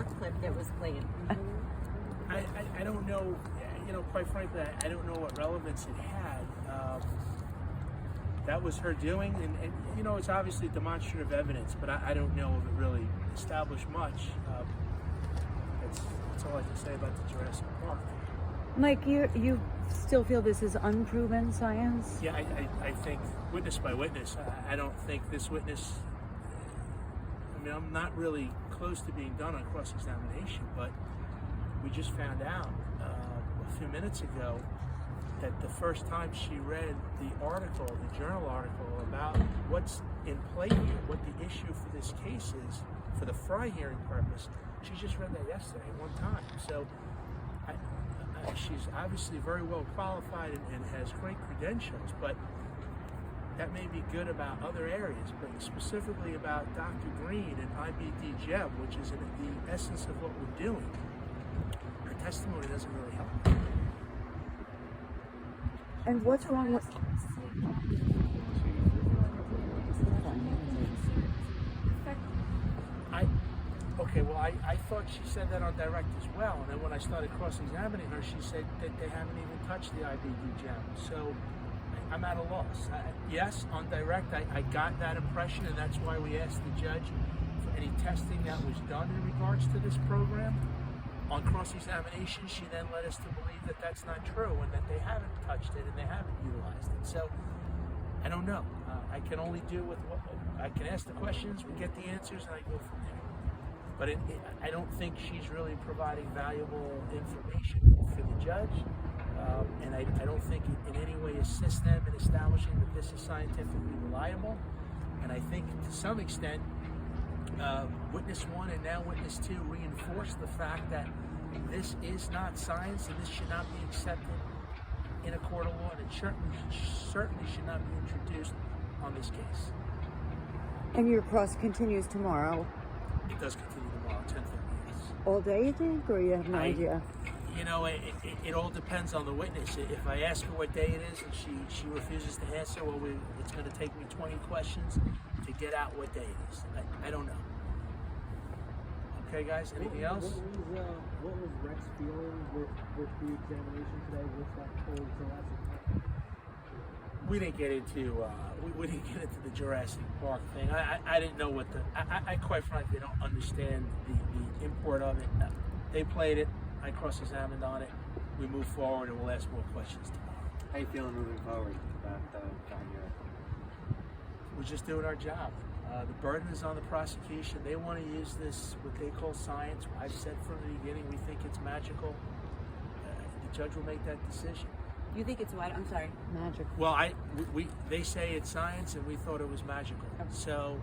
Park clip that was played. I don't know, quite frankly, I don't know what relevance it had. That was her doing, and it's obviously demonstrative evidence, but I don't know if it really established much. That's all I can say about the Jurassic Park. Mike, you still feel this is unproven science? Yeah, I think witness by witness. I don't think this witness, I'm not really close to being done on cross-examination, but we just found out a few minutes ago that the first time she read the article, the journal article about what's in play here, what the issue for this case is, for the Fry hearing purpose, she just read that yesterday one time. So she's obviously very well qualified and has great credentials, but that may be good about other areas, but specifically about Dr. Green and IBD-GEM, which is the essence of what we're doing, her testimony doesn't really help. And what's wrong with... I thought she said that on direct as well, and then when I started cross-examining her, she said that they haven't even touched the IBD-GEM. So I'm at a loss. Yes, on direct, I got that impression, and that's why we asked the judge for any testing that was done in regards to this program. On cross-examination, she then led us to believe that that's not true and that they haven't touched it and they haven't utilized it. So I don't know. I can only do with what I can ask the questions, we get the answers, and I go from there. But I don't think she's really providing valuable information for the judge, and I don't think it in any way assists them in establishing that this is scientifically reliable. And I think to some extent, Witness 1 and now Witness 2 reinforce the fact that this is not science and this should not be accepted in a court of law, and it certainly should not be introduced on this case. And your cross continues tomorrow? It does continue tomorrow, 10:30. All day, you think, or you have no idea? It all depends on the witness. If I ask her what day it is and she refuses to answer, well, it's going to take me 20 questions to get out what day it is. I don't know. Okay, guys, anything else? What was Rex feeling with the examination today? What's that told Jurassic Park? We didn't get into the Jurassic Park thing. I didn't know what I quite frankly don't understand the import of it. They played it. I cross-examined on it. We move forward and we'll ask more questions tomorrow. How are you feeling moving forward about down here? We're just doing our job. The burden is on the prosecution. They want to use this, what they call science. I've said from the beginning, we think it's magical. The judge will make that decision. You think it's what? I'm sorry. Magic. Well, they say it's science, and we thought it was magical. So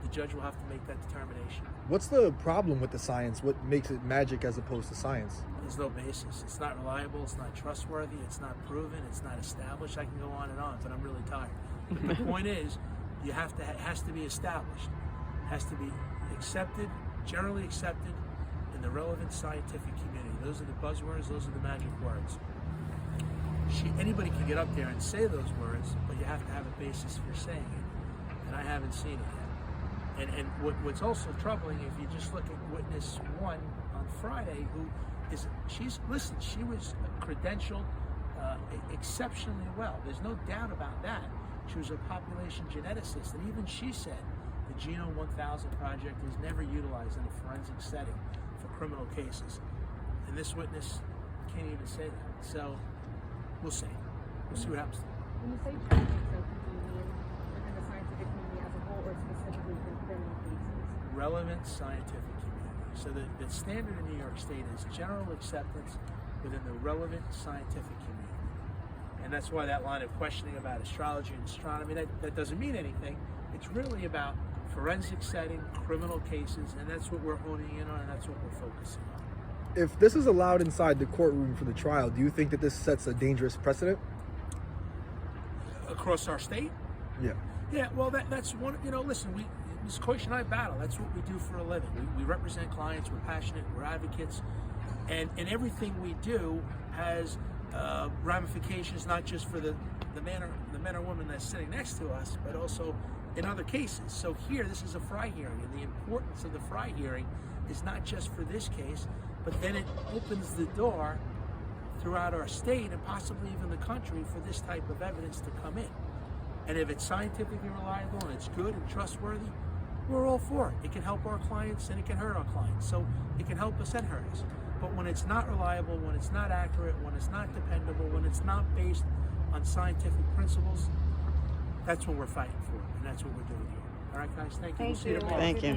the judge will have to make that determination. What's the problem with the science? What makes it magic as opposed to science? There's no basis. It's not reliable. It's not trustworthy. It's not proven. It's not established. I can go on and on, but I'm really tired. The point is, it has to be established. It has to be accepted, generally accepted in the relevant scientific community. Those are the buzzwords. Those are the magic words. Anybody can get up there and say those words, but you have to have a basis for saying it, and I haven't seen it yet. And what's also troubling, if you just look at Witness 1 on Friday, she was credentialed exceptionally well. There's no doubt about that. She was a population geneticist, and even she said the Genome 1000 project is never utilized in a forensic setting for criminal cases. And this witness can't even say that. So we'll see. We'll see what happens. When you say magic, so do you mean within the scientific community as a whole, or specifically for criminal cases? Relevant scientific community. So the standard in New York State is general acceptance within the relevant scientific community. And that's why that line of questioning about astrology and astronomy, that doesn't mean anything. It's really about forensic setting, criminal cases, and that's what we're honing in on, and that's what we're focusing on. If this is allowed inside the courtroom for the trial, do you think that this sets a dangerous precedent? Across our state? Yeah. Yeah, well, that's one, listen, Ms. Koish and I battle. That's what we do for a living. We represent clients, we're passionate, we're advocates, and everything we do has ramifications not just for the men or women that's sitting next to us, but also in other cases. So here, this is a Fry hearing, and the importance of the Fry hearing is not just for this case, but then it opens the door throughout our state and possibly even the country for this type of evidence to come in. And if it's scientifically reliable and it's good and trustworthy, we're all for it. It can help our clients and it can hurt our clients. So it can help us and hurt us. But when it's not reliable, when it's not accurate, when it's not dependable, when it's not based on scientific principles, that's what we're fighting for, and that's what we're doing here. All right, guys, thank you. We'll see you tomorrow. Thank you.